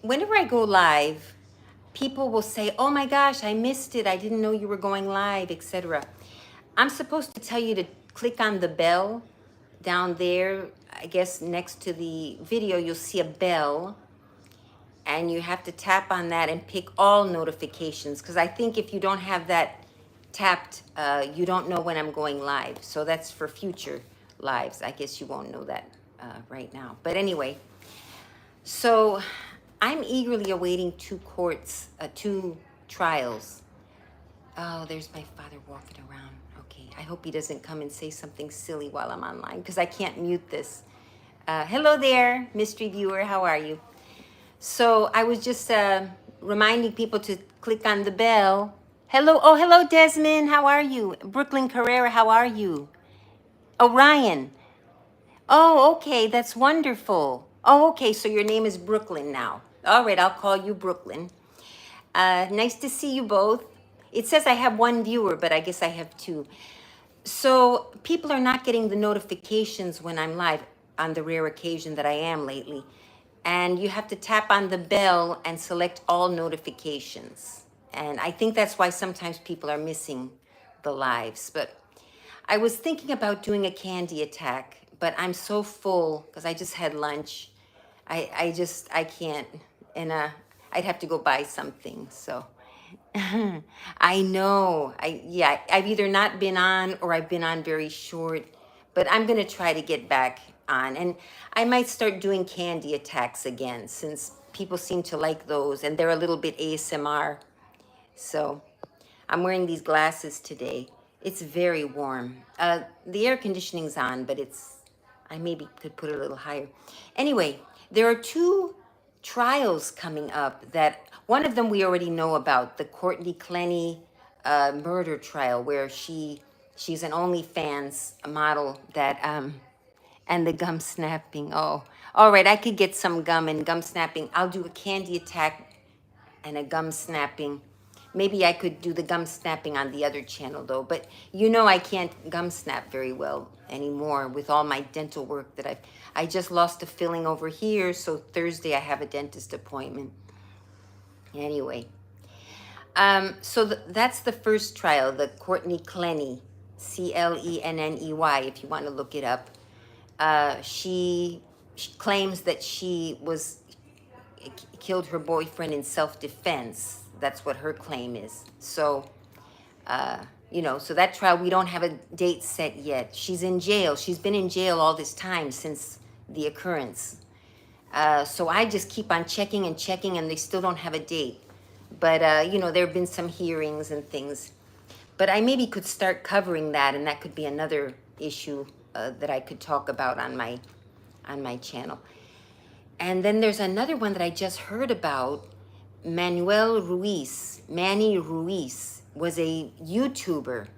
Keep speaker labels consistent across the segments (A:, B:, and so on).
A: whenever I go live, people will say, "Oh my gosh, I missed it. I didn't know you were going live," etc. I'm supposed to tell you to click on the bell down there. I guess next to the video, you'll see a bell, and you have to tap on that and pick all notifications. Because I think if you don't have that tapped, you don't know when I'm going live. So that's for future lives. I guess you won't know that right now. But anyway, so I'm eagerly awaiting two trials. Oh, there's my father walking around. Okay, I hope he doesn't come and say something silly while I'm online because I can't mute this. Hello there, mystery viewer. How are you? So I was just reminding people to click on the bell. Hello, oh, hello, Desmond. How are you? Brooklyn Carrera, how are you? Orion. Oh, okay, that's wonderful. Oh, okay, so your name is Brooklyn now. All right, I'll call you Brooklyn. Nice to see you both. It says I have one viewer, but I guess I have two. So people are not getting the notifications when I'm live on the rare occasion that I am lately. And you have to tap on the bell and select all notifications. And I think that's why sometimes people are missing the lives. But I was thinking about doing a candy attack, but I'm so full because I just had lunch. I can't, and I'd have to go buy something. So I know, yeah, I've either not been on or I've been on very short, but I'm gonna try to get back on, and I might start doing candy attacks again since people seem to like those, and they're a little bit ASMR. So I'm wearing these glasses today. It's very warm. The air conditioning's on, but I maybe could put it a little higher. Anyway, there are two trials coming up that one of them we already know about, the Courtney Clenny murder trial, where she's an OnlyFans model that and the gum snapping. Oh, all right, I could get some gum and gum snapping. I'll do a candy attack and a gum snapping. Maybe I could do the gum snapping on the other channel though, but you know I can't gum snap very well anymore with all my dental work that I just lost a filling over here, so Thursday I have a dentist appointment. Anyway, so that's the first trial, the Courtney Clenny, Clenney, if you want to look it up. She claims that she killed her boyfriend in self-defense. That's what her claim is. So, so that trial, we don't have a date set yet. She's in jail. She's been in jail all this time since the occurrence. So I just keep on checking and checking, and they still don't have a date. But, there have been some hearings and things. But I maybe could start covering that, and that could be another issue that I could talk about on my channel. And then there's another one that I just heard about. Manny Ruiz was a YouTuber,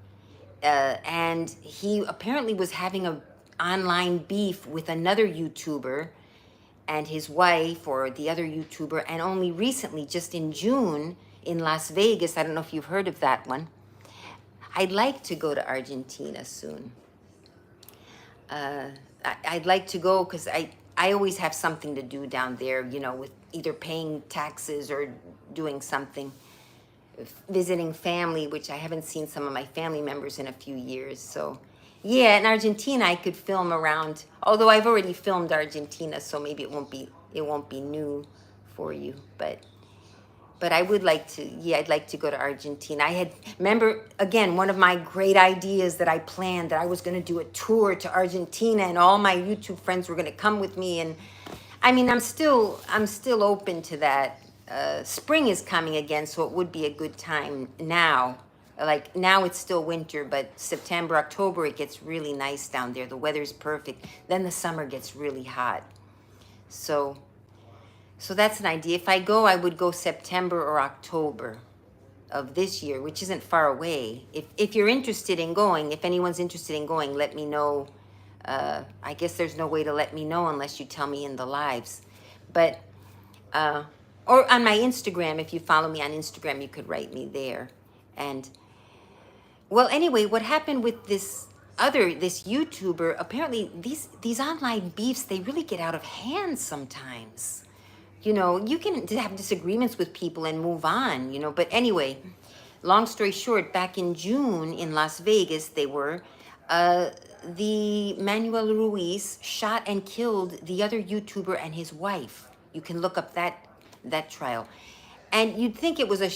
A: and he apparently was having a online beef with another YouTuber and his wife, or the other YouTuber, and only recently, just in June, in Las Vegas, I don't know if you've heard of that one. I'd like to go to Argentina soon. I'd like to go because I always have something to do down there, with either paying taxes or doing something, visiting family, which I haven't seen some of my family members in a few years. So yeah, in Argentina I could film around, although I've already filmed Argentina, so maybe it won't be new for you, but I would like to, I'd like to go to Argentina. Remember, again, one of my great ideas that I planned, that I was going to do a tour to Argentina and all my YouTube friends were going to come with me. And I mean, I'm still open to that. Spring is coming again, so it would be a good time now. Like now it's still winter, but September, October, it gets really nice down there. The weather's perfect. Then the summer gets really hot. So that's an idea. If I go, I would go September or October of this year, which isn't far away. If you're interested in going, if anyone's interested in going, let me know. I guess there's no way to let me know unless you tell me in the lives. But, or on my Instagram, if you follow me on Instagram, you could write me there. And, well, anyway, what happened with this YouTuber, apparently these online beefs, they really get out of hand sometimes. you know, you can have disagreements with people and move on, you know. But anyway, long story short, back in June in Las Vegas, uh, the Manuel Ruiz shot and killed the other YouTuber and his wife. You can look up that trial. And you'd think it was a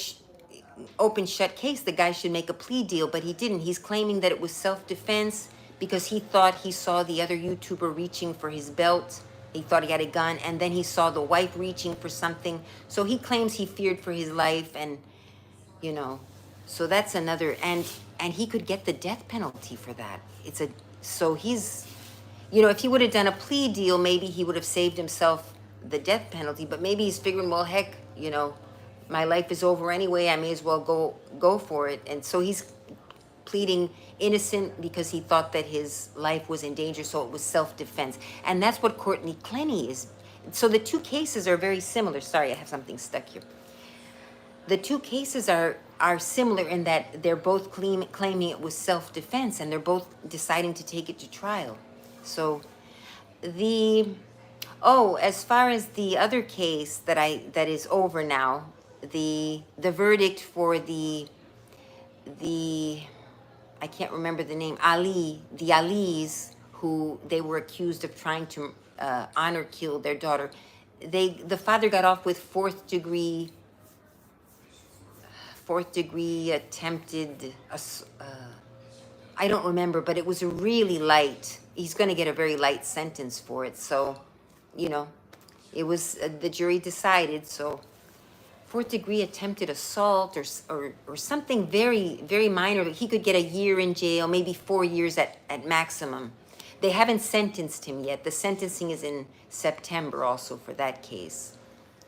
A: open shut case. The guy should make a plea deal, but he didn't. He's claiming that it was self-defense because he thought he saw the other YouTuber reaching for his belt. He thought he had a gun, and then he saw the wife reaching for something. So he claims he feared for his life, and you know, so that's another. And he could get the death penalty for that. So he's, you know, if he would have done a plea deal, maybe he would have saved himself the death penalty. But maybe he's figuring, well, heck, you know, my life is over anyway. I may as well go for it. And so he's pleading innocent because he thought that his life was in danger, so it was self-defense. And that's what Courtney Clenny is. So the two cases are very similar. Sorry, I have something stuck here. The two cases are similar in that they're both claiming it was self-defense, and they're both deciding to take it to trial. So the as far as the other case that is over now, the verdict for the I can't remember the name, the Alis, who they were accused of trying to honor kill their daughter. The father got off with fourth degree attempted, I don't remember, but it was a really light, he's going to get a very light sentence for it. So, you know, it was, the jury decided, so fourth degree attempted assault or something very, very minor. He could get a year in jail, maybe 4 years at maximum. They haven't sentenced him yet. The sentencing is in September also for that case.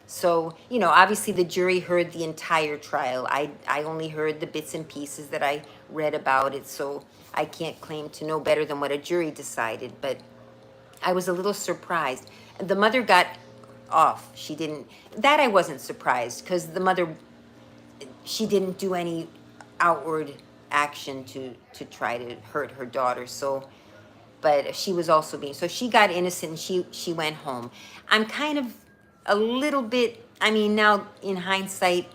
A: So, you know, obviously the jury heard the entire trial. I only heard the bits and pieces that I read about it, so I can't claim to know better than what a jury decided, but I was a little surprised. The mother got off. She didn't, that I wasn't surprised, because the mother, she didn't do any outward action to try to hurt her daughter, so, but she was also being, so she got innocent and she went home. I'm kind of a little bit, I mean, now in hindsight,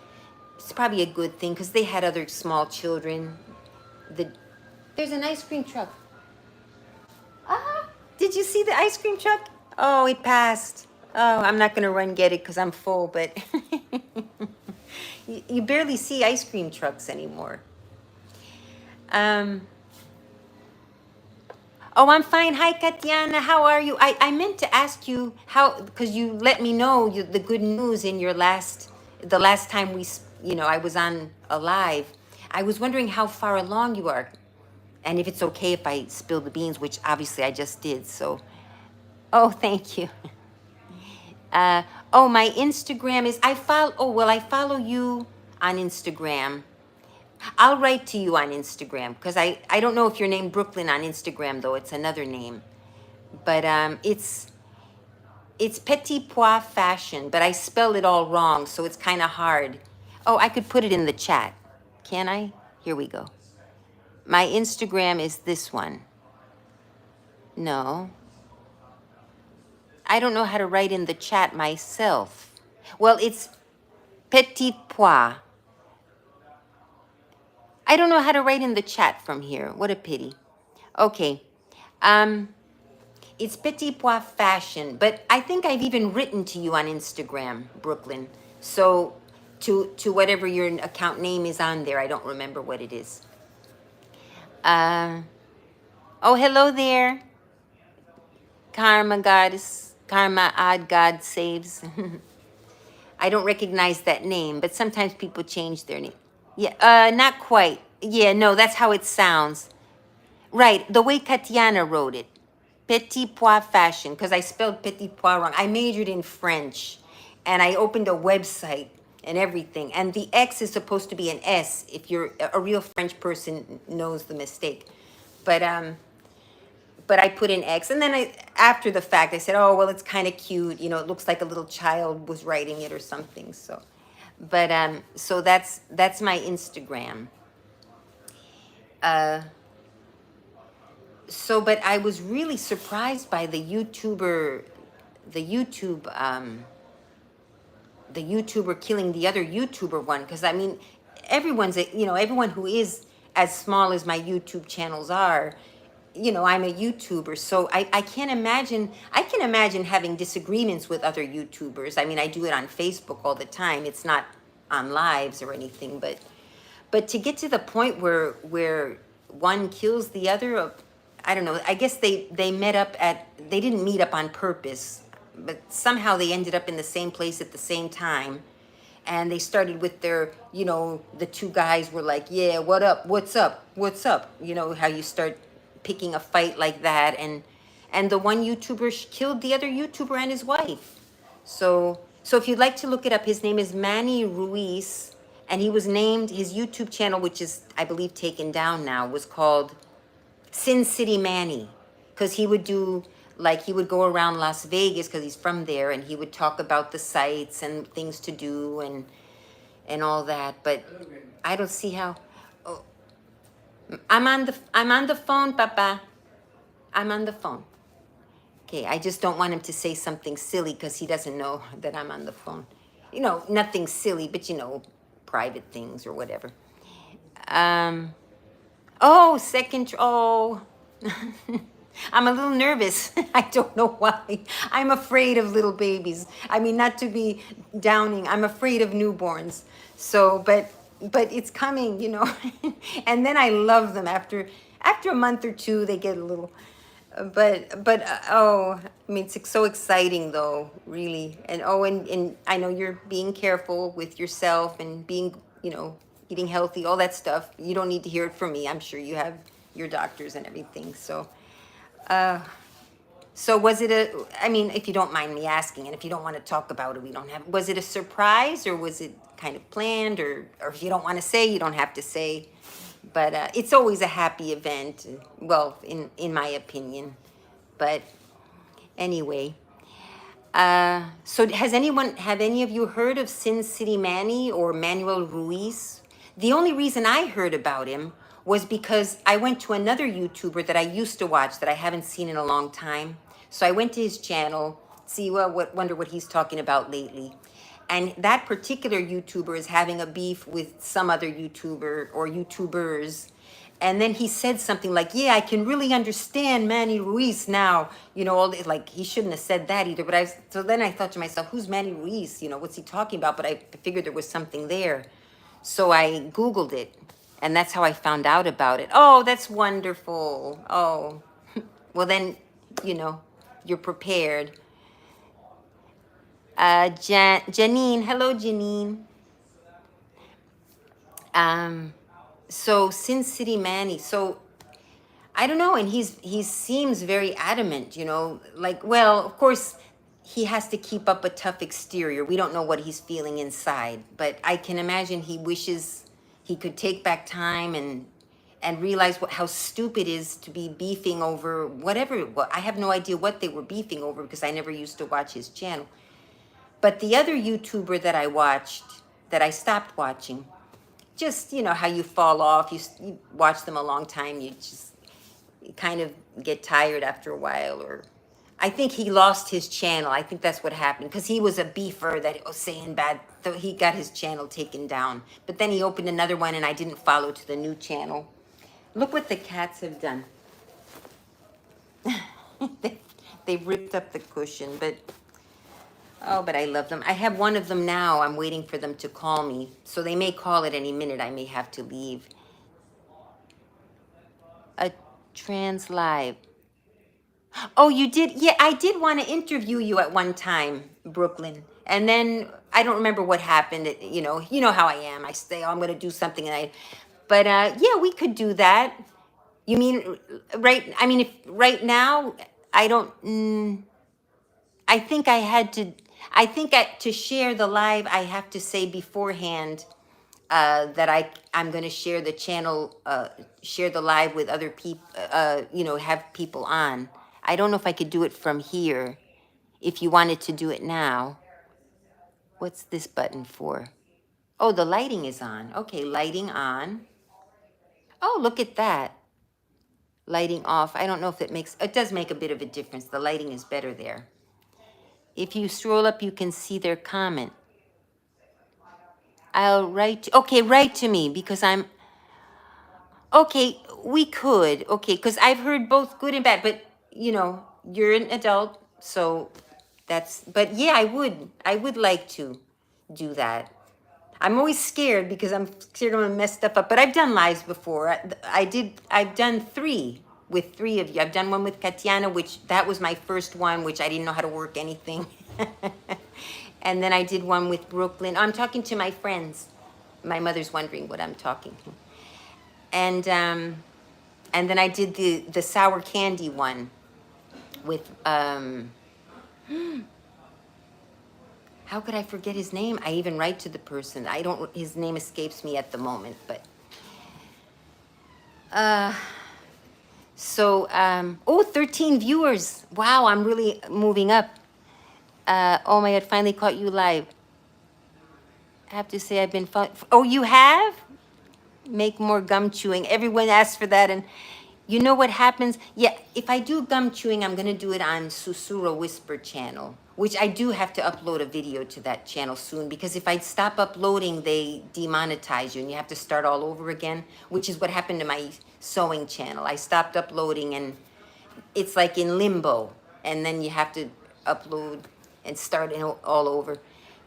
A: it's probably a good thing because they had other small children. There's an ice cream truck. Did you see the ice cream truck? Oh, it passed. Oh, I'm not going to run get it because I'm full, but you barely see ice cream trucks anymore. Oh, I'm fine. Hi, Katiana. How are you? I meant to ask you how, because you let me know the good news in your the last time I was on a live. I was wondering how far along you are, and if it's okay if I spill the beans, which obviously I just did. So, oh, thank you. My Instagram is, I follow you on Instagram. I'll write to you on Instagram because I don't know if you're named Brooklyn on Instagram, though. It's another name. But it's Petit Pois Fashion, but I spelled it all wrong, so it's kind of hard. Oh, I could put it in the chat. Can I? Here we go. My Instagram is this one. No. I don't know how to write in the chat myself. Well, it's Petit Pois. I don't know how to write in the chat from here. What a pity. Okay. It's Petit Pois Fashion, but I think I've even written to you on Instagram, Brooklyn. So to whatever your account name is on there, I don't remember what it is. Oh, hello there. Karma Goddess, Karma Odd God Saves. I don't recognize that name, but sometimes people change their name. Yeah, not quite. Yeah, no, that's how it sounds. Right, the way Katiana wrote it. Petit Pois Fashion, because I spelled Petit Pois wrong. I majored in French, and I opened a website and everything. And the X is supposed to be an S. If you're a real French person, knows the mistake. But I put an X, and then after the fact, I said, oh, well, it's kind of cute. You know, it looks like a little child was writing it or something. So, but so that's my Instagram. So, but I was really surprised by the YouTube the YouTuber killing the other YouTuber one, because I mean, everyone's everyone who is as small as my YouTube channels are, I'm a YouTuber, so I can't imagine. I can imagine having disagreements with other YouTubers. I mean, I do it on Facebook all the time. It's not on lives or anything, but to get to the point where one kills the other, I don't know. I guess they met up at. They didn't meet up on purpose, but somehow they ended up in the same place at the same time. And they started with their, the two guys were like, yeah, what up, what's up, what's up? How you start picking a fight like that, and the one YouTuber killed the other YouTuber and his wife. So if you'd like to look it up, his name is Manny Ruiz, and he was named, his YouTube channel, which is I believe taken down now, was called Sin City Manny, because he would do, like, he would go around Las Vegas because he's from there, and he would talk about the sights and things to do and all that. But I don't see how. Oh, I'm on the phone, Papa. I'm on the phone. Okay, I just don't want him to say something silly because he doesn't know that I'm on the phone. Nothing silly, but private things or whatever. Oh, oh. I'm a little nervous. I don't know why. I'm afraid of little babies. I mean, not to be downing. I'm afraid of newborns. So, but it's coming, And then I love them after a month or two. They get a little, oh, I mean, it's so exciting though, really. And and I know you're being careful with yourself and being, eating healthy, all that stuff. You don't need to hear it from me. I'm sure you have your doctors and everything. So was it I mean, if you don't mind me asking, and if you don't want to talk about it, was it a surprise, or was it kind of planned, or if you don't want to say, you don't have to say, but it's always a happy event, well, in my opinion. But anyway, so have any of you heard of Sin City Manny or Manuel Ruiz? The only reason I heard about him was because I went to another YouTuber that I used to watch that I haven't seen in a long time. So I went to his channel, wonder what he's talking about lately. And that particular YouTuber is having a beef with some other YouTuber or YouTubers. And then he said something like, yeah, I can really understand Manny Ruiz now. Like, he shouldn't have said that either. So then I thought to myself, who's Manny Ruiz? What's he talking about? But I figured there was something there. So I Googled it, and that's how I found out about it. Oh, that's wonderful. Oh, well then, you're prepared. Janine, hello, Janine. So Sin City Manny. So I don't know, and he seems very adamant. Like, well, of course, he has to keep up a tough exterior. We don't know what he's feeling inside, but I can imagine he wishes he could take back time and realize how stupid it is to be beefing over whatever. Well, I have no idea what they were beefing over because I never used to watch his channel. But the other YouTuber that I watched, that I stopped watching, just, how you fall off, you watch them a long time, you kind of get tired after a while. Or I think he lost his channel. I think that's what happened, because he was a beefer that was saying bad, so he got his channel taken down. But then he opened another one and I didn't follow to the new channel. Look what the cats have done. They ripped up the cushion, but I love them. I have one of them now. I'm waiting for them to call me. So they may call at any minute. I may have to leave. A trans live. Oh, you did? Yeah, I did want to interview you at one time, Brooklyn. And then I don't remember what happened. You know how I am. I say, oh, I'm going to do something. But yeah, we could do that. You mean, right? I mean, if right now, I don't, I think to share the live, I have to say beforehand that I'm going to share the channel, share the live with other people, have people on. I don't know if I could do it from here. If you wanted to do it now. What's this button for? Oh, the lighting is on. Okay, lighting on. Oh, look at that. Lighting off. I don't know if it does make a bit of a difference. The lighting is better there. If you scroll up, you can see their comment. I'll write. Okay, write to me because I'm okay. We could. Okay, because I've heard both good and bad, but you know, you're an adult, so that's. But yeah, I would. I would like to do that. I'm always scared because I'm scared I'm gonna mess stuff up. But I've done lives before. I did. I've done three with three of you. I've done one with Katiana, which that was my first one, which I didn't know how to work anything. And then I did one with Brooklyn. I'm talking to my friends. My mother's wondering what I'm talking. And then I did the sour candy one with how could I forget his name? I even write to the person. I don't. His name escapes me at the moment, but so oh, 13 viewers. Wow, I'm really moving up. Oh my God, finally caught you live. I have to say I've been oh, you have? Make more gum chewing. Everyone asks for that, and you know what happens? Yeah, if I do gum chewing, I'm gonna do it on Susura Whisper channel, which I do have to upload a video to that channel soon, because if I stop uploading, they demonetize you and you have to start all over again, which is what happened to my sewing channel. I stopped uploading and it's like in limbo, and then you have to upload and start all over.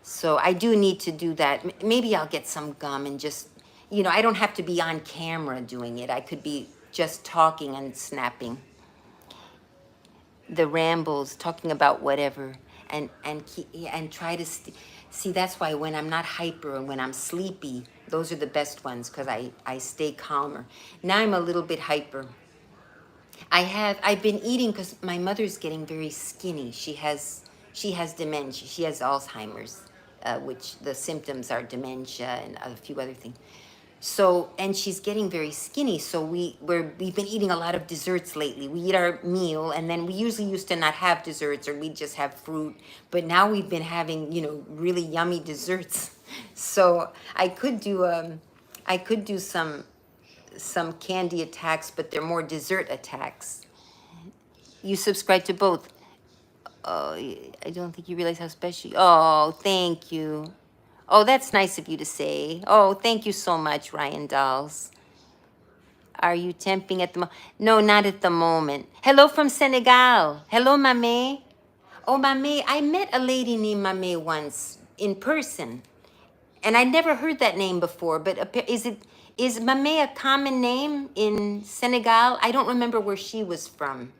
A: So I do need to do that. Maybe I'll get some gum and just, you know, I don't have to be on camera doing it. I could be just talking and snapping. The rambles, talking about whatever, and try to see. That's why when I'm not hyper and when I'm sleepy, those are the best ones because I stay calmer. Now I'm a little bit hyper. I've been eating because my mother's getting very skinny. She has dementia. She has Alzheimer's, which the symptoms are dementia and a few other things. So, and she's getting very skinny. So we've been eating a lot of desserts lately. We eat our meal, and then we usually used to not have desserts, or we just have fruit. But now we've been having, really yummy desserts. So I could do some candy attacks, but they're more dessert attacks. You subscribe to both. Oh, I don't think you realize how special. Oh, thank you. Oh, that's nice of you to say. Oh, thank you so much, Ryan Dolls. Are you temping at the moment? No, not at the moment. Hello from Senegal. Hello, Mame. Oh, Mame, I met a lady named Mame once in person. And I never heard that name before, but is Mame a common name in Senegal? I don't remember where she was from.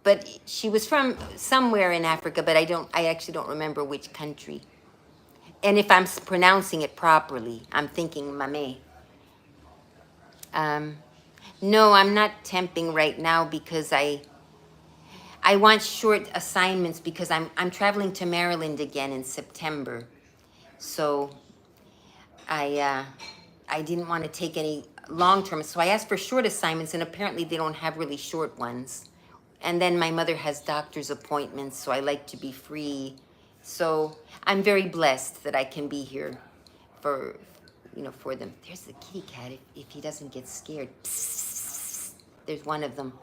A: But she was from somewhere in Africa, but I actually don't remember which country. And if I'm pronouncing it properly, I'm thinking Mame. No, I'm not temping right now because I want short assignments because I'm traveling to Maryland again in September. So I didn't want to take any long term. So I asked for short assignments, and apparently they don't have really short ones. And then my mother has doctor's appointments, so I like to be free. So I'm very blessed that I can be here for them. There's the kitty cat, if he doesn't get scared. Psst, there's one of them.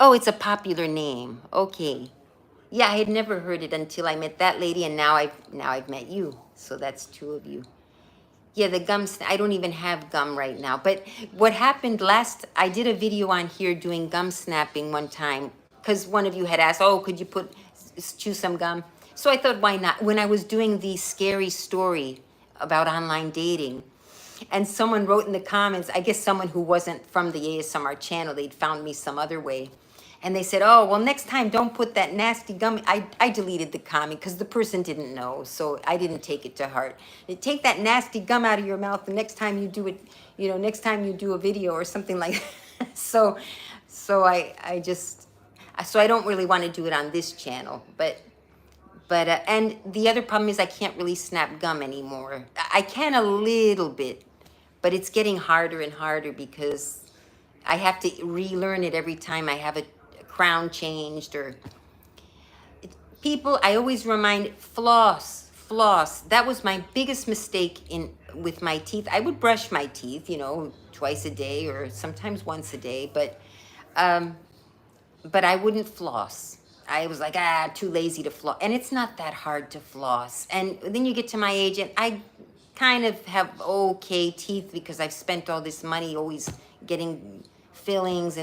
A: Oh, it's a popular name. Okay. Yeah, I had never heard it until I met that lady, and now I've met you. So that's two of you. Yeah, the gum, I don't even have gum right now. But what happened I did a video on here doing gum snapping one time because one of you had asked, oh, could you chew some gum? So I thought, why not? When I was doing the scary story about online dating, and someone wrote in the comments, I guess someone who wasn't from the ASMR channel, they'd found me some other way. And they said, oh, well, next time don't put that nasty gum. I deleted the comment because the person didn't know. So I didn't take it to heart. Take that nasty gum out of your mouth the next time you do it, next time you do a video or something like that. So I don't really want to do it on this channel. But and the other problem is I can't really snap gum anymore. I can a little bit, but it's getting harder and harder because I have to relearn it every time I have a crown changed or people. I always remind floss. That was my biggest mistake with my teeth. I would brush my teeth, twice a day or sometimes once a day, but I wouldn't floss. I was like, too lazy to floss. And it's not that hard to floss. And then you get to my age, and I kind of have okay teeth because I've spent all this money always getting fillings.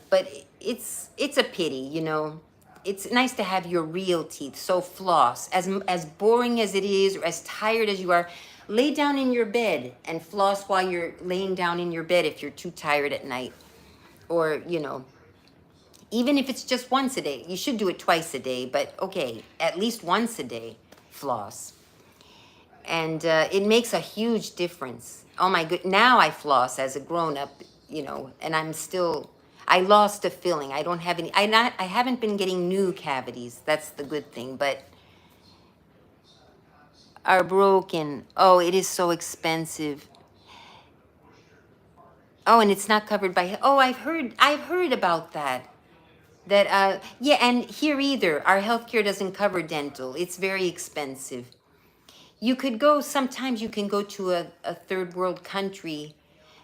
A: But it's a pity, you know. It's nice to have your real teeth. So floss. As boring as it is, or as tired as you are, lay down in your bed and floss while you're laying down in your bed if you're too tired at night. Or, you know, even if it's just once a day. You should do it twice a day, but okay, at least once a day, floss. And it makes a huge difference. Oh my good, now I floss as a grown-up, you know, and I lost a filling. I don't have any, I haven't been getting new cavities. That's the good thing, but are broken. Oh, it is so expensive. Oh, and it's not covered by, oh, I've heard about that. That yeah, and here either our healthcare doesn't cover dental. It's very expensive. You could go, sometimes you can go to a third world country.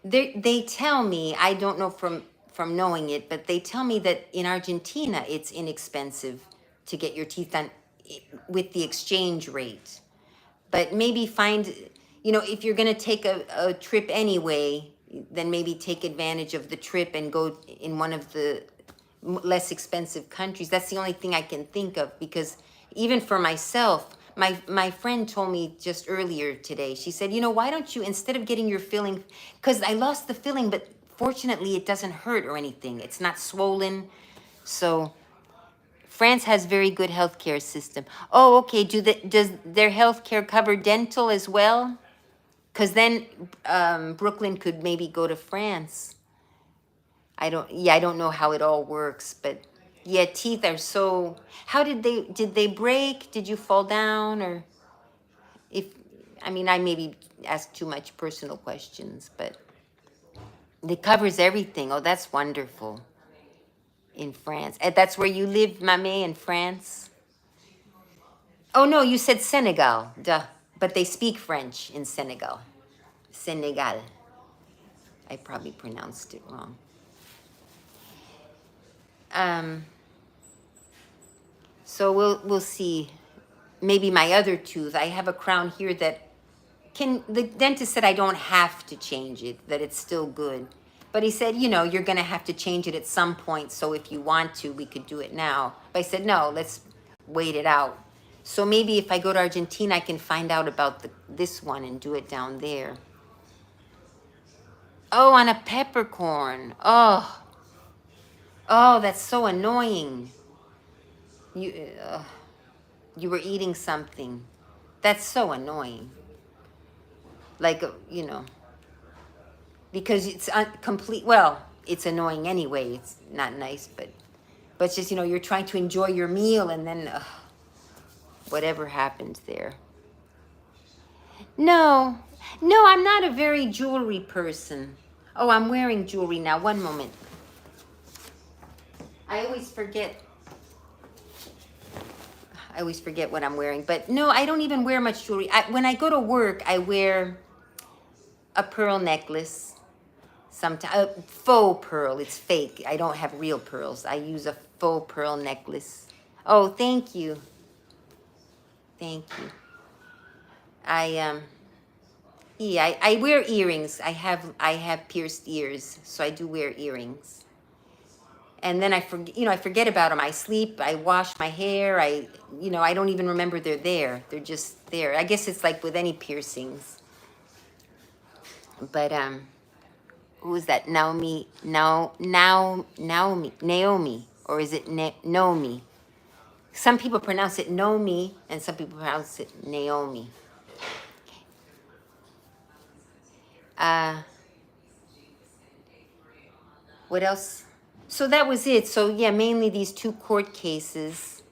A: They tell me, I don't know from knowing it, but they tell me that in Argentina it's inexpensive to get your teeth done with the exchange rate. But maybe find, you know, if you're going to take a trip anyway, then maybe take advantage of the trip and go in one of the less expensive countries. That's the only thing I can think of, because even for myself, my friend told me just earlier today, she said, you know, why don't you, instead of getting your filling, because I lost the filling, but fortunately it doesn't hurt or anything. It's not swollen. So France has very good healthcare system. Oh, okay. Does their healthcare cover dental as well? Because then Brooklyn could maybe go to France. I don't know how it all works, but yeah, teeth are so, how did they break? Did you fall down? Or if, I mean, I maybe ask too much personal questions, but it covers everything. Oh, that's wonderful. In France. And that's where you live, Mame, in France? Oh, no, you said Senegal. Duh. But they speak French in Senegal. Senegal. I probably pronounced it wrong. So we'll see. Maybe my other tooth. I have a crown here that the dentist said I don't have to change it, that it's still good. But he said, you know, you're going to have to change it at some point. So if you want to, we could do it now. But I said, no, let's wait it out. So maybe if I go to Argentina, I can find out about this one and do it down there. Oh, on a peppercorn. Oh, that's so annoying. You were eating something. That's so annoying. Like, you know, because it's complete. Well, it's annoying anyway. It's not nice, but it's just, you know, you're trying to enjoy your meal and then whatever happens there. No, I'm not a very jewelry person. Oh, I'm wearing jewelry now. One moment. I always forget what I'm wearing. But no, I don't even wear much jewelry. When I go to work, I wear a pearl necklace. Sometimes faux pearl. It's fake. I don't have real pearls. I use a faux pearl necklace. Oh, thank you. Thank you. I wear earrings. I have pierced ears, so I do wear earrings. And then I forget about them. I sleep, I wash my hair, I don't even remember they're there. They're just there. I guess it's like with any piercings. But who is that? Naomi, or is it Naomi? Some people pronounce it Nomi, and some people pronounce it Naomi. What else? So that was it. So yeah, mainly these 2 court cases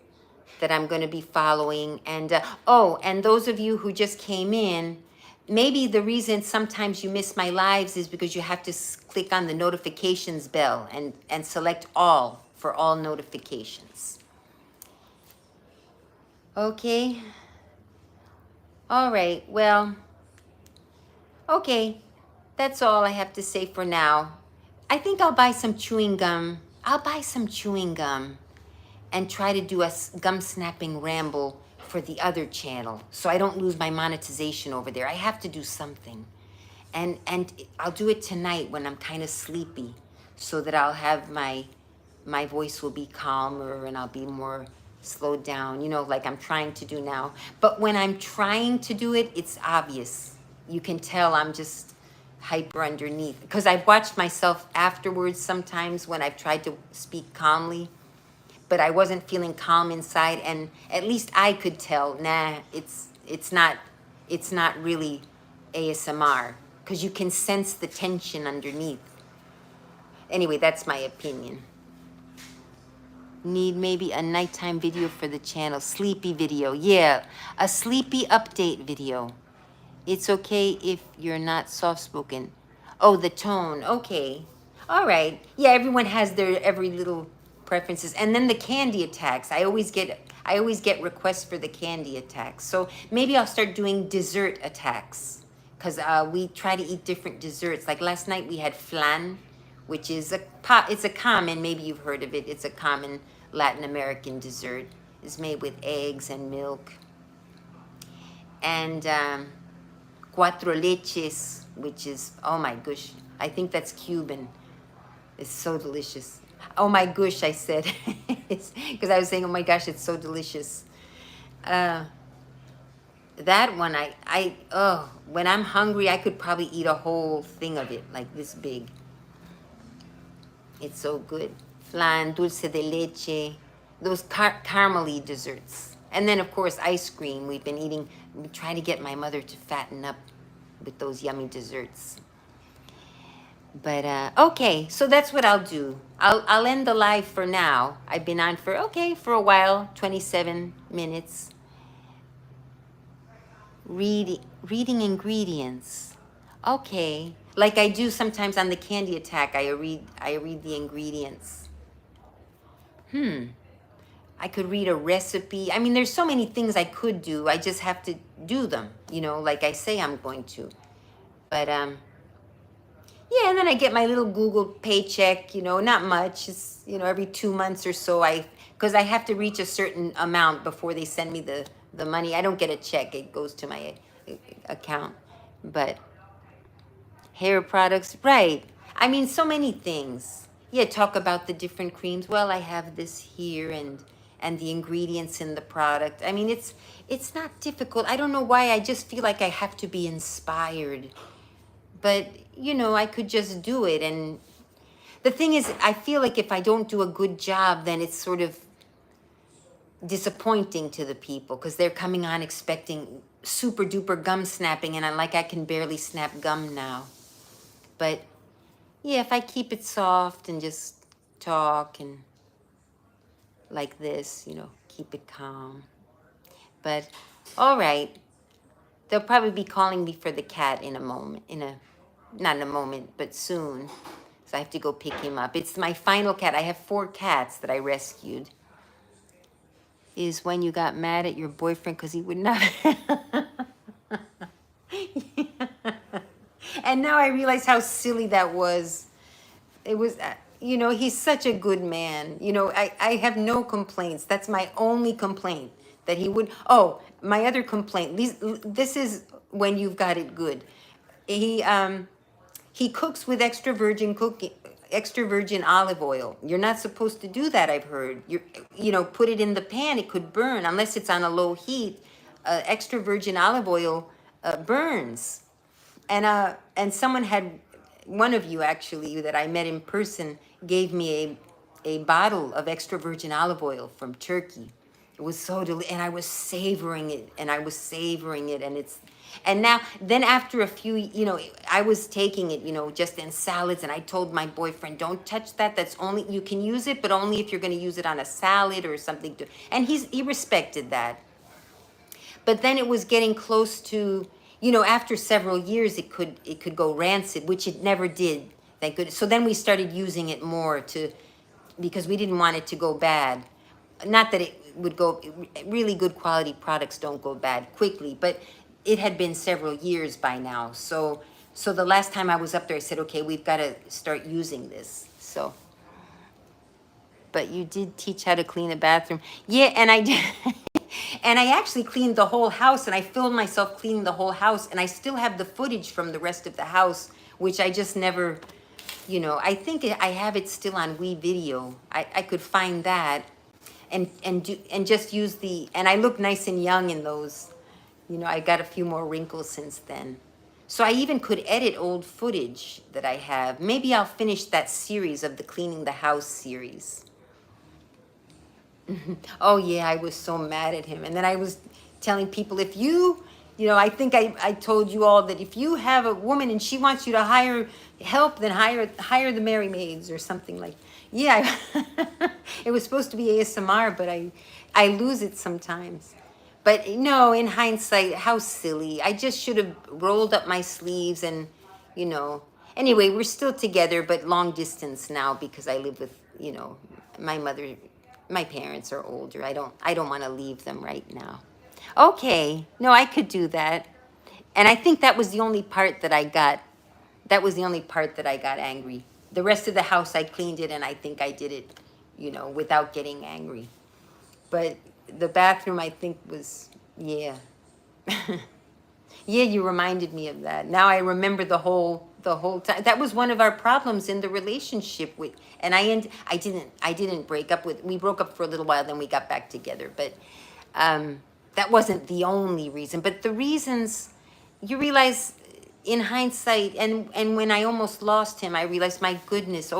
A: that I'm going to be following. And and those of you who just came in, maybe the reason sometimes you miss my lives is because you have to click on the notifications bell and select all for all notifications. Okay. All right. Well, okay. That's all I have to say for now. I think I'll buy some chewing gum. and try to do a gum snapping ramble for the other channel so I don't lose my monetization over there. I have to do something. And I'll do it tonight when I'm kind of sleepy so that I'll have my voice will be calmer and I'll be more slowed down, you know, like I'm trying to do now. But when I'm trying to do it, it's obvious. You can tell I'm just hyper underneath because I've watched myself afterwards sometimes when I've tried to speak calmly, but I wasn't feeling calm inside, and at least I could tell, nah, it's not really ASMR because you can sense the tension underneath. Anyway, that's my opinion. Need maybe a nighttime video for the channel. Sleepy video. Yeah, a sleepy update video. It's okay if you're not soft-spoken. Oh, the tone. Okay. All right. Yeah, everyone has their every little preferences. And then the candy attacks. I always get requests for the candy attacks. So maybe I'll start doing dessert attacks. Because we try to eat different desserts. Like last night we had flan, which is it's a common, maybe you've heard of it. It's a common Latin American dessert. It's made with eggs and milk. And cuatro leches, which is, oh my gosh, I think that's Cuban. It's so delicious. Oh my gosh, I said, because I was saying, oh my gosh, it's so delicious. That one, when I'm hungry, I could probably eat a whole thing of it, like this big. It's so good. Flan, dulce de leche, those caramely desserts. And then, of course, ice cream. We try to get my mother to fatten up with those yummy desserts. But, okay, so that's what I'll do. I'll end the live for now. I've been on for a while, 27 minutes. Reading ingredients. Okay. Like I do sometimes on the candy attack, I read the ingredients. I could read a recipe. I mean, there's so many things I could do. I just have to do them, you know, like I say I'm going to. But, yeah, and then I get my little Google paycheck, you know, not much. It's, you know, every 2 months or so, because I have to reach a certain amount before they send me the money. I don't get a check. It goes to my account. But hair products, right. I mean, so many things. Yeah, talk about the different creams. Well, I have this here and the ingredients in the product. I mean, it's not difficult. I don't know why. I just feel like I have to be inspired. But, you know, I could just do it. And the thing is, I feel like if I don't do a good job, then it's sort of disappointing to the people because they're coming on expecting super duper gum snapping, and I can barely snap gum now. But yeah, if I keep it soft and just talk and like this, you know, keep it calm. But all right, they'll probably be calling me for the cat in a moment, not in a moment, but soon. So I have to go pick him up. It's my final cat. I have 4 cats that I rescued. Is when you got mad at your boyfriend because he would not. And now I realize how silly that was. It was, you know, he's such a good man. You know, I have no complaints. That's my only complaint, that he would. Oh, my other complaint. This is when you've got it good. He cooks with extra virgin olive oil. You're not supposed to do that, I've heard. You know, put it in the pan. It could burn unless it's on a low heat. Extra virgin olive oil burns. And someone had, one of you actually that I met in person gave me a bottle of extra virgin olive oil from Turkey. It was so delicious, and I was savoring it, and now, then after a few, you know, I was taking it, you know, just in salads, and I told my boyfriend, don't touch that. That's only, you can use it, but only if you're going to use it on a salad or something. And he respected that. But then it was getting close to, you know, after several years, it could go rancid, which it never did. Thank goodness. So then we started using it more because we didn't want it to go bad. Not that it would go, really good quality products don't go bad quickly, but it had been several years by now. So the last time I was up there, I said, okay, we've got to start using this. So But you did teach how to clean a bathroom. Yeah, and I did. And I actually cleaned the whole house, and I filmed myself cleaning the whole house, and I still have the footage from the rest of the house, which I just never, I think I have it still on We Video. I could find that and just use and I look nice and young in those. I got a few more wrinkles since then. So I even could edit old footage that I have. Maybe I'll finish that series of the Cleaning the House series. Oh yeah, I was so mad at him. And then I was telling people, if I think I told you all that if you have a woman and she wants you to hire help, then hire the Merry Maids or something like. Yeah, it was supposed to be ASMR, but I lose it sometimes. But no, in hindsight, how silly. I just should have rolled up my sleeves and, you know. Anyway, we're still together, but long distance now because I live with, my mother. My parents are older. I don't want to leave them right now. Okay. No, I could do that. And I think that was the only part that I got. That was the only part that I got angry. The rest of the house, I cleaned it, and I think I did it, without getting angry. But the bathroom, I think, was, yeah. Yeah, you reminded me of that. Now I remember the whole time. That was one of our problems in the relationship with, and I didn't break up with. We broke up for a little while, then we got back together. But that wasn't the only reason. But the reasons, you realize in hindsight, and when I almost lost him, I realized, my goodness,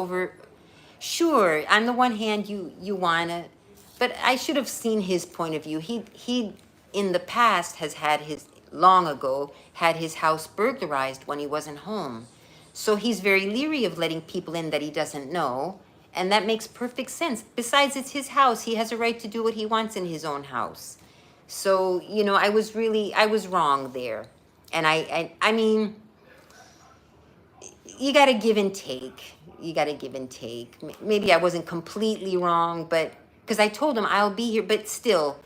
A: sure, on the one hand, you wanna, but I should have seen his point of view. He in the past has long ago had his house burglarized when he wasn't home. So he's very leery of letting people in that he doesn't know, and that makes perfect sense. Besides, it's his house. He has a right to do what he wants in his own house. So, I was wrong there. And I mean, you got to give and take. Maybe I wasn't completely wrong, but because I told him I'll be here, but still,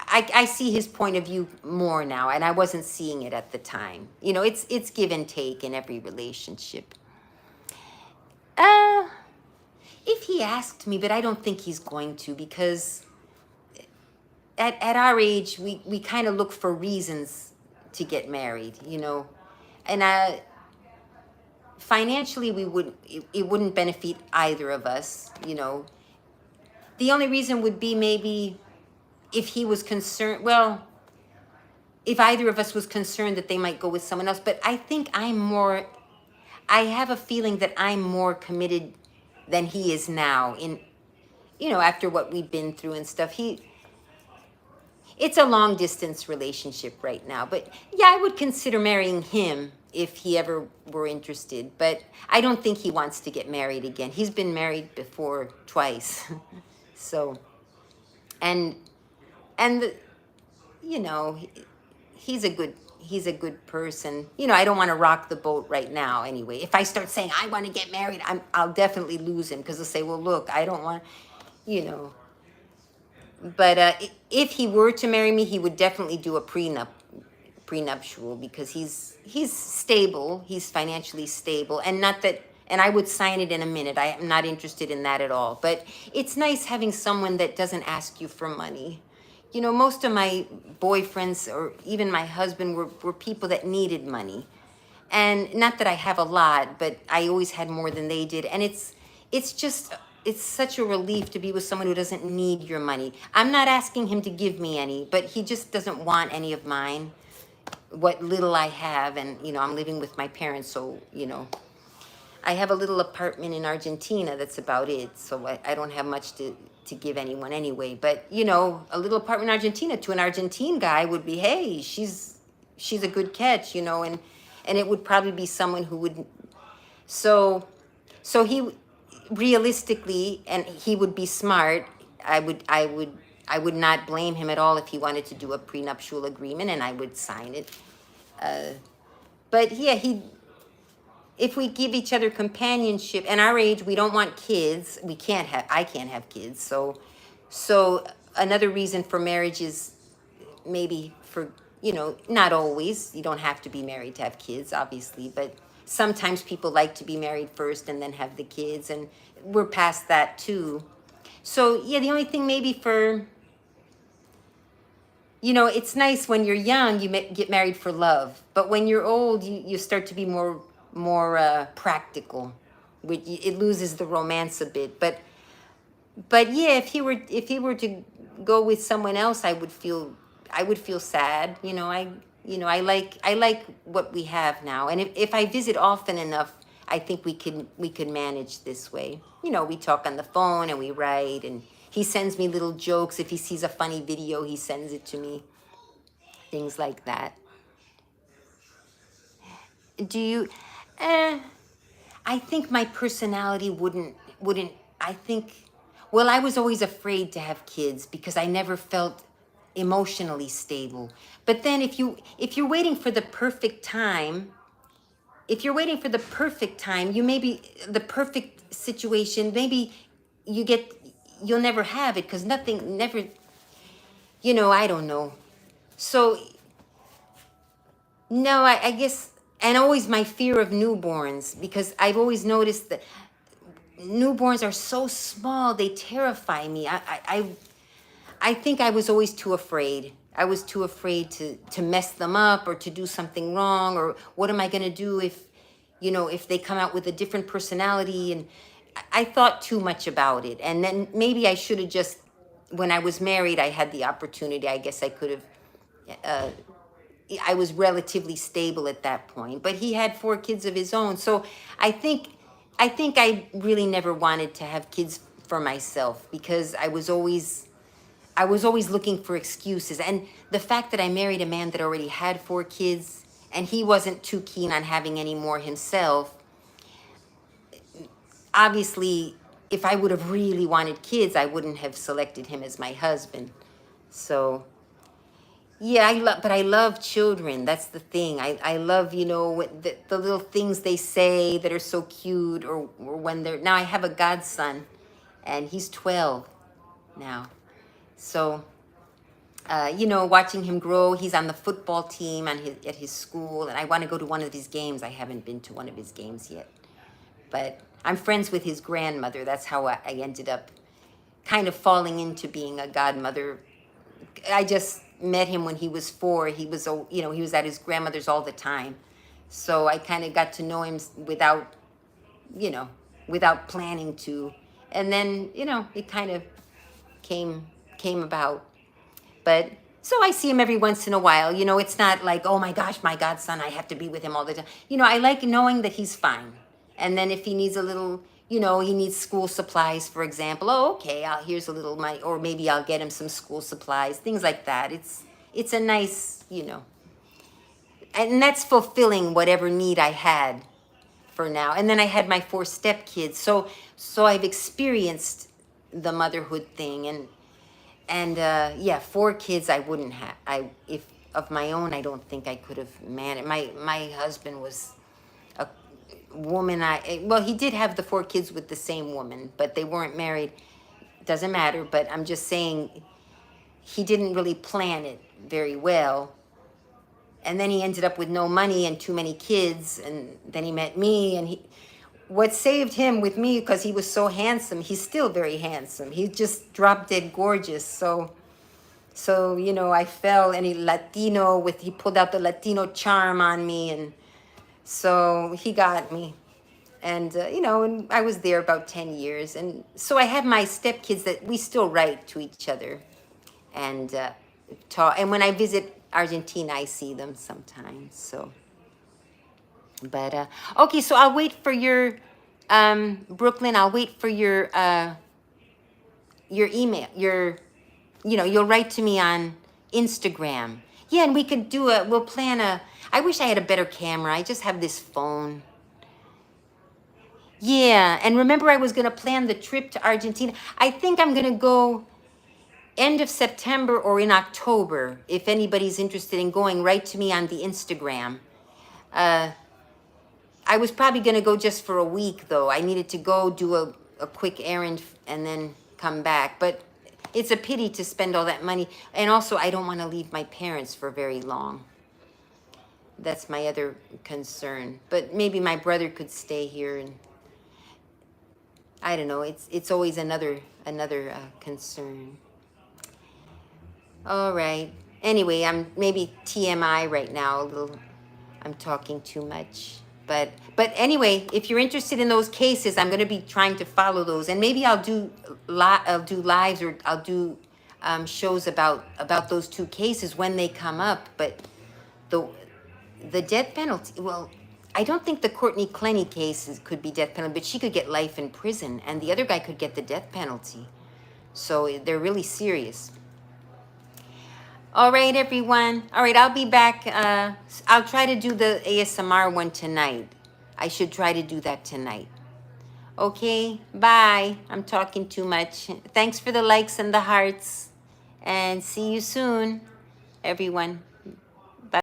A: I see his point of view more now, and I wasn't seeing it at the time. It's give and take in every relationship. Uh, if he asked me, but I don't think he's going to, because at our age, we kind of look for reasons to get married, and financially it wouldn't benefit either of us. The only reason would be maybe if he was concerned, well, if either of us was concerned that they might go with someone else. But I think I have a feeling that I'm more committed than he is now after what we've been through and stuff. It's a long distance relationship right now, but yeah, I would consider marrying him if he ever were interested, but I don't think he wants to get married again. He's been married before twice. So, and he's a good person. I don't want to rock the boat right now anyway. If I start saying I want to get married, I'll definitely lose him, because he'll say, well, look, I don't want, but if he were to marry me, he would definitely do a prenuptial, because he's stable, he's financially stable, and not that, and I would sign it in a minute. I am not interested in that at all. But it's nice having someone that doesn't ask you for money. Most of my boyfriends, or even my husband, were people that needed money. And not that I have a lot, but I always had more than they did. And it's such a relief to be with someone who doesn't need your money. I'm not asking him to give me any, but he just doesn't want any of mine, what little I have. And, I'm living with my parents, so, I have a little apartment in Argentina. That's about it. So I don't have much to give anyone anyway. But, a little apartment in Argentina to an Argentine guy would be, hey, she's a good catch, and it would probably be someone who would. So he, realistically, and he would be smart. I would not blame him at all if he wanted to do a prenuptial agreement, and I would sign it. But yeah, if we give each other companionship, and our age, we don't want kids. I can't have kids. So another reason for marriage is maybe for, not always. You don't have to be married to have kids, obviously, but sometimes people like to be married first and then have the kids, and we're past that too. So yeah, the only thing maybe for, you know, it's nice when you're young, you get married for love, but when you're old, you start to be more practical, which it loses the romance a bit. But yeah, if he were to go with someone else, I would feel sad. I like what we have now, and if I visit often enough, I think we could manage this way. We talk on the phone and we write, and he sends me little jokes. If he sees a funny video, he sends it to me. Things like that. Do you? Eh, I think my personality wouldn't. I think. Well, I was always afraid to have kids because I never felt emotionally stable. But then if you're waiting for the perfect time, if you're waiting for the perfect time, you maybe the perfect situation, maybe you get you'll never have it because nothing never, I don't know. So no, I guess, and always my fear of newborns, because I've always noticed that newborns are so small, they terrify me. I think I was always too afraid. I was too afraid to mess them up or to do something wrong, or what am I going to do if they come out with a different personality. And I thought too much about it. And then maybe I should have just, when I was married, I had the opportunity. I guess I could have, I was relatively stable at that point, but he had 4 kids of his own. So I think I really never wanted to have kids for myself because I was always looking for excuses. And the fact that I married a man that already had 4 kids and he wasn't too keen on having any more himself, obviously, if I would have really wanted kids, I wouldn't have selected him as my husband. So, yeah, but I love children. That's the thing. I love, the little things they say that are so cute, or when they're, now I have a godson and he's 12 now. So, watching him grow. He's on the football team at his school, and I want to go to one of his games. I haven't been to one of his games yet, but I'm friends with his grandmother. That's how I ended up kind of falling into being a godmother. I just met him when he was 4. He was at his grandmother's all the time, so I kind of got to know him you know, without planning to, and then it kind of came about. But so I see him every once in a while. It's not like, oh my gosh, my godson, I have to be with him all the time. I like knowing that he's fine. And then if he needs a little, he needs school supplies, for example. Oh, okay, here's a little or maybe I'll get him some school supplies, things like that. It's a nice, and that's fulfilling whatever need I had for now. And then I had my 4 stepkids. So I've experienced the motherhood thing, and yeah, 4 kids I wouldn't have. If of my own, I don't think I could have managed. My husband was a woman. Well, he did have the 4 kids with the same woman, but they weren't married. Doesn't matter. But I'm just saying, he didn't really plan it very well. And then he ended up with no money and too many kids. And then he met me, and what saved him with me, because he was so handsome. He's still very handsome. He's just drop dead gorgeous. So I fell, and he pulled out the Latino charm on me, and so he got me. And and I was there about 10 years, and so I have my stepkids that we still write to each other, and talk. And when I visit Argentina, I see them sometimes. So, but okay, so I'll wait for your Brooklyn. I'll wait for your email. You'll write to me on Instagram. Yeah, and we could we'll plan I wish I had a better camera. I just have this phone. Yeah, and remember I was going to plan the trip to Argentina. I think I'm going to go end of September or in October. If anybody's interested in going, write to me on the Instagram. I was probably going to go just for a week, though. I needed to go do a quick errand and then come back. But it's a pity to spend all that money. And also, I don't want to leave my parents for very long. That's my other concern. But maybe my brother could stay here. I don't know. It's always another concern. All right. Anyway, I'm maybe TMI right now. A little, I'm talking too much. But anyway, if you're interested in those cases, I'm going to be trying to follow those, and maybe I'll do lives, or I'll do shows about those two cases when they come up. But the the death penalty. Well, I don't think the Courtney Clenny could be death penalty, but she could get life in prison, and the other guy could get the death penalty. So they're really serious. All right, everyone. All right, I'll be back. I'll try to do the ASMR one tonight. I should try to do that tonight. Okay, bye. I'm talking too much. Thanks for the likes and the hearts. And see you soon, everyone.